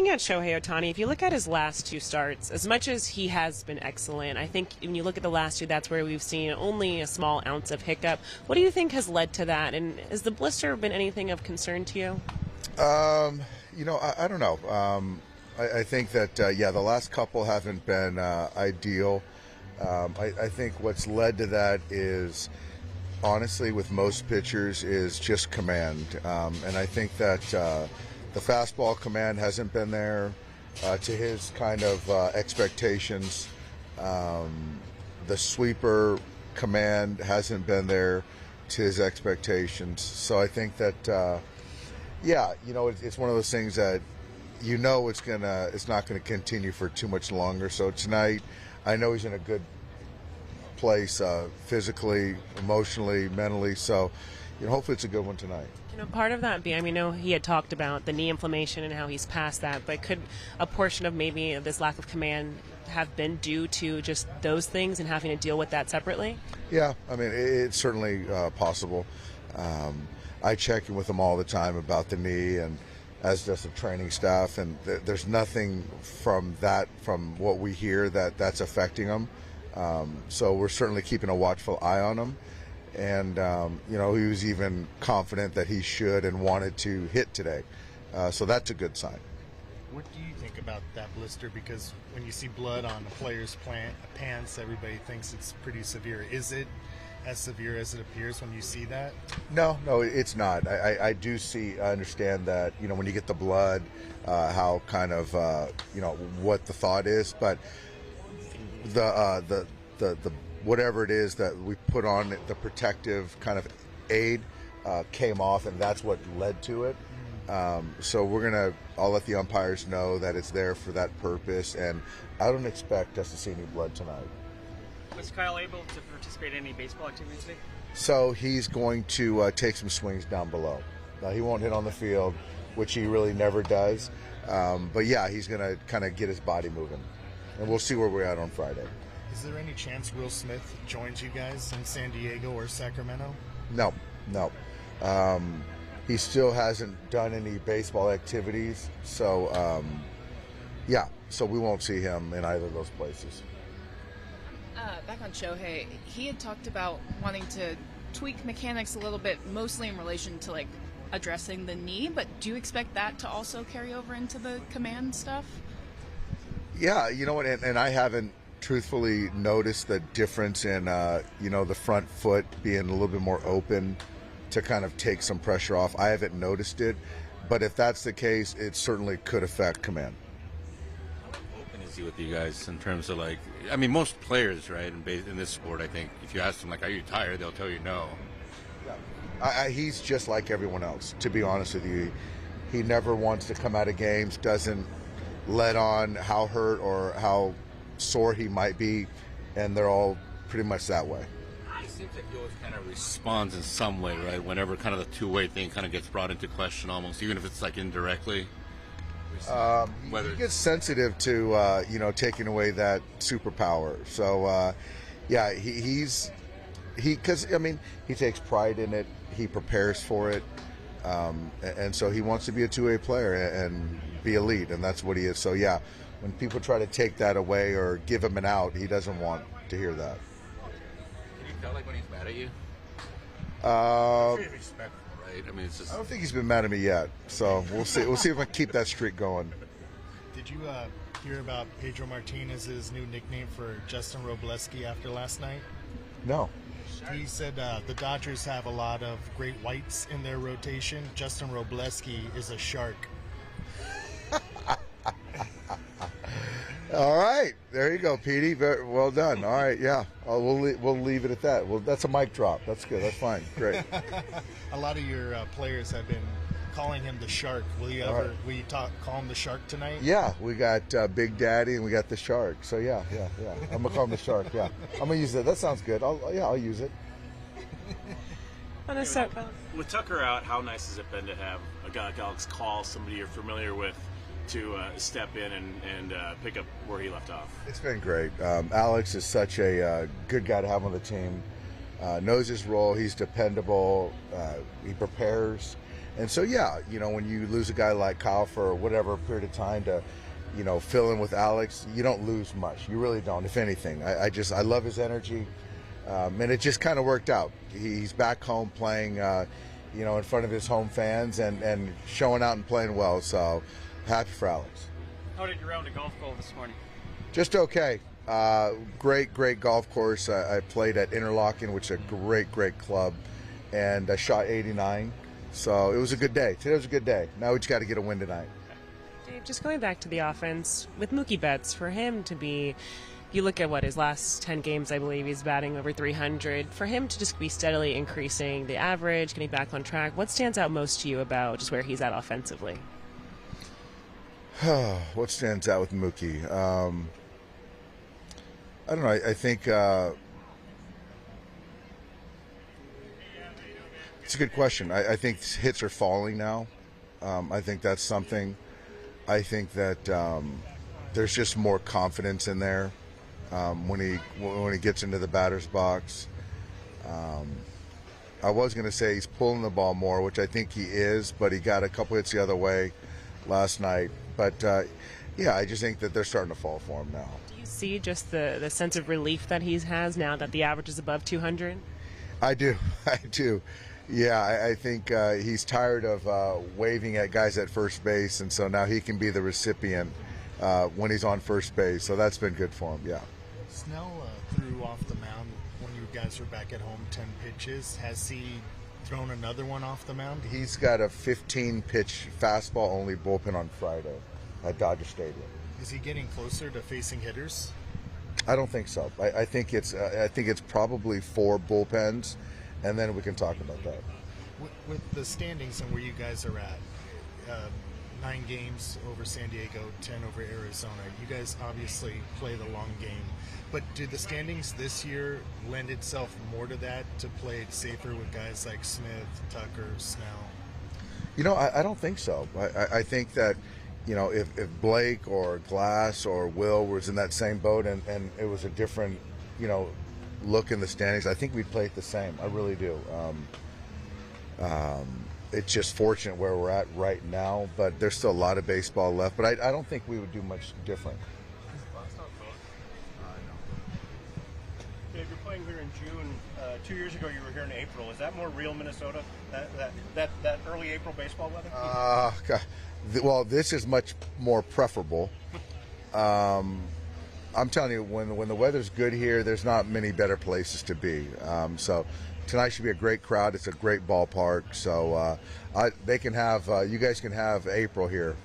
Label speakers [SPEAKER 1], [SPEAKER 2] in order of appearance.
[SPEAKER 1] Looking at Shohei Ohtani, if you look at his last two starts, as much as he has been excellent, I think when you look at the last two, that's where we've seen only a small ounce of hiccup. What do you think has led to that? And has the blister been anything of concern to you?
[SPEAKER 2] I don't know. I think that, the last couple haven't been ideal. I think what's led to that is, honestly, with most pitchers, is just command. And I think that the fastball command hasn't been there to his kind of expectations. The sweeper command hasn't been there to his expectations. So I think that, it's one of those things that it's not gonna continue for too much longer. So tonight, I know he's in a good place physically, emotionally, mentally. So, hopefully it's a good one tonight.
[SPEAKER 1] Part of that being, I know he had talked about the knee inflammation and how he's past that, but could a portion of maybe this lack of command have been due to just those things and having to deal with that separately?
[SPEAKER 2] Yeah, I mean, it's certainly possible. I check in with him all the time about the knee, and as does the training staff, and there's nothing from what we hear that's affecting him. So we're certainly keeping a watchful eye on him. And, he was even confident that he should and wanted to hit today. So that's a good sign.
[SPEAKER 3] What do you think about that blister? Because when you see blood on a player's pants, everybody thinks it's pretty severe. Is it as severe as it appears when you see that?
[SPEAKER 2] No, it's not. I do understand that, when you get the blood, how kind of, what the thought is. But the whatever it is that we put on the protective kind of aid came off, and that's what led to it. So I'll let the umpires know that it's there for that purpose, and I don't expect us to see any blood tonight.
[SPEAKER 4] Was Kyle able to participate in any baseball activities today?
[SPEAKER 2] So he's going to take some swings down below. Now, he won't hit on the field, which he really never does. But yeah, he's going to kind of get his body moving, and we'll see where we're at on Friday.
[SPEAKER 3] Is there any chance Will Smith joins you guys in San Diego or Sacramento?
[SPEAKER 2] No. He still hasn't done any baseball activities, so so we won't see him in either of those places.
[SPEAKER 5] Back on Shohei, he had talked about wanting to tweak mechanics a little bit, mostly in relation to addressing the knee, but do you expect that to also carry over into the command stuff?
[SPEAKER 2] Yeah, you know what, and I haven't truthfully noticed the difference in the front foot being a little bit more open to kind of take some pressure off. I haven't noticed it, but if that's the case, it certainly could affect command.
[SPEAKER 6] How open is he with you guys in terms of most players, right, in this sport, I think if you ask them are you tired, they'll tell you no.
[SPEAKER 2] Yeah. He's just like everyone else, to be honest with you. He never wants to come out of games, doesn't let on how hurt or how sore he might be, and they're all pretty much that way.
[SPEAKER 6] It seems like he always kind of responds in some way, right? Whenever kind of the two-way thing kind of gets brought into question, almost, even if it's indirectly.
[SPEAKER 2] He gets sensitive to taking away that superpower. So he takes pride in it. He prepares for it, and so he wants to be a two-way player and be elite, and that's what he is. So yeah. When people try to take that away or give him an out, he doesn't want to hear that.
[SPEAKER 6] Can you tell when he's mad at you?
[SPEAKER 2] Pretty
[SPEAKER 6] respectful, right?
[SPEAKER 2] I don't think he's been mad at me yet, so we'll see. We'll see if I can keep that streak going.
[SPEAKER 3] Did you hear about Pedro Martinez's new nickname for Justin Robleski after last night?
[SPEAKER 2] No.
[SPEAKER 3] He said the Dodgers have a lot of great whites in their rotation. Justin Robleski is a shark.
[SPEAKER 2] All right, there you go, Petey. Very well done. All right, yeah, we'll leave it at that. Well, that's a mic drop. That's good. That's fine. Great.
[SPEAKER 3] A lot of your players have been calling him the Shark. Will you call him the Shark tonight?
[SPEAKER 2] Yeah, we got Big Daddy and we got the Shark. So yeah. I'm gonna call him the Shark. Yeah, I'm gonna use that. That sounds good. I'll use it.
[SPEAKER 7] With Tucker out, how nice has it been to have a guy like Alex call somebody you're familiar with to step in and pick up where he left off?
[SPEAKER 2] It's been great. Alex is such a good guy to have on the team. Knows his role. He's dependable. He prepares. And so, yeah, you know, when you lose a guy like Kyle for whatever period of time to, you know, fill in with Alex, you don't lose much. You really don't, if anything. I love his energy, and it just kind of worked out. He's back home playing, you know, in front of his home fans and showing out and playing well. So happy for Alex.
[SPEAKER 4] How did your round of golf go this morning?
[SPEAKER 2] Just okay. Great golf course. I played at Interlaken, which is a great club, and I shot 89. So it was a good day. Today was a good day. Now we just got to get a win tonight.
[SPEAKER 1] Dave, just going back to the offense, with Mookie Betts, for him to be, you look at what his last 10 games, I believe he's batting over 300. For him to just be steadily increasing the average, getting back on track, what stands out most to you about just where he's at offensively?
[SPEAKER 2] What stands out with Mookie? I don't know. I think it's a good question. I think hits are falling now. I think that's something. I think that there's just more confidence in there when he gets into the batter's box. I was going to say he's pulling the ball more, which I think he is, but he got a couple hits the other way last night. But yeah, I just think that they're starting to fall for him now.
[SPEAKER 1] Do you see just the sense of relief that he has now that the average is above 200?
[SPEAKER 2] I do. Yeah, I think he's tired of waving at guys at first base, and so now he can be the recipient when he's on first base. So that's been good for him, yeah.
[SPEAKER 3] Snell threw off the mound when you guys were back at home 10 pitches. Has he thrown another one off the mound?
[SPEAKER 2] He's got a 15-pitch fastball only bullpen on Friday at Dodger Stadium.
[SPEAKER 3] Is he getting closer to facing hitters?
[SPEAKER 2] I don't think so. I think it's probably 4 bullpens. And then we can talk about that.
[SPEAKER 3] With the standings and where you guys are at, 9 games over San Diego, 10 over Arizona. You guys obviously play the long game. But do the standings this year lend itself more to that, to play it safer with guys like Smith, Tucker, Snell?
[SPEAKER 2] You know, I don't think so. I think that, you know, if Blake or Glass or Will was in that same boat and it was a different, you know, look in the standings, I think we'd play it the same. I really do. It's just fortunate where we're at right now, but there's still a lot of baseball left. But I don't think we would do much different.
[SPEAKER 8] Dave, you're playing here in June. 2 years ago, you were here in April. Is that more real Minnesota? That early April baseball weather?
[SPEAKER 2] God. Well, this is much more preferable. I'm telling you, when the weather's good here, there's not many better places to be. So tonight should be a great crowd. It's a great ballpark. So they can have, you guys can have April here.